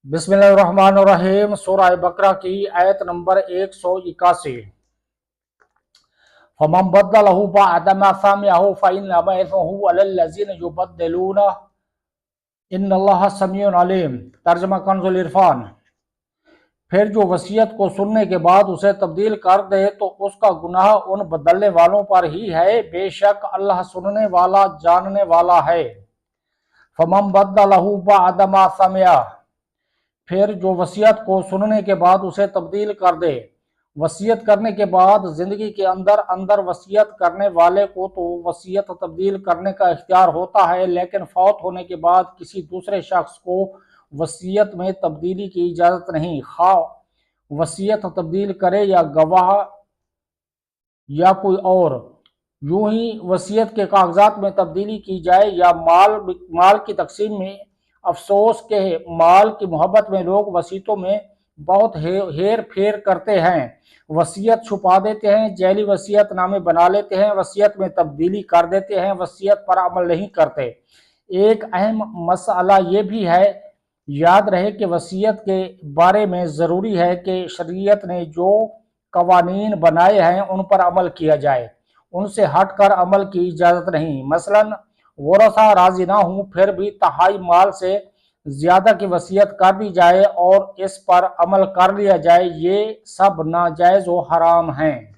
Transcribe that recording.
बिस्मिल्लाहिर्रहमानिर्रहीम। सूरह बकरा की आयत नंबर 181। फमन बद्दलहु बअद मा समिअहु फइन्नमा इस्मुहु अलल्लज़ीना युबद्दिलूनहु इन्नल्लाहा समीउन अलीम। तर्जुमा कंजुल इरफान। फिर जो वसीयत को सुनने के बाद उसे तब्दील कर दे तो उसका गुनाह उन बदलने वालों पर ही है, बेशक अल्लाह सुनने वाला जानने वाला है। फमन बद्दलहु बअद मा समिअहु, फिर जो वसीयत को सुनने के बाद उसे तब्दील कर दे। वसीयत करने के बाद ज़िंदगी के अंदर अंदर वसीयत करने वाले को तो वसीयत तब्दील करने का इख्तियार होता है, लेकिन फौत होने के बाद किसी दूसरे शख्स को वसीयत में तब्दीली की इजाज़त नहीं। खा वसीयत तब्दील करे या गवाह या कोई और। यूं ही वसीयत के कागजात में तब्दीली की जाए या माल की तकसीम में। अफसोस के माल की मोहब्बत में लोग वसीयतों में बहुत हेर फेर करते हैं। वसीयत छुपा देते हैं, जैली वसीयत नामे बना लेते हैं, वसीयत में तब्दीली कर देते हैं, वसीयत पर अमल नहीं करते। एक अहम मसला ये भी है, याद रहे कि वसीयत के बारे में ज़रूरी है कि शरीयत ने जो कवानीन बनाए हैं उन पर अमल किया जाए, उनसे हटकर अमल की इजाज़त नहीं। मसलन वरसा राजी ना हूँ फिर भी तहाई माल से ज़्यादा की वसीयत कर दी जाए और इस पर अमल कर लिया जाए, ये सब नाजायज़ व हराम हैं।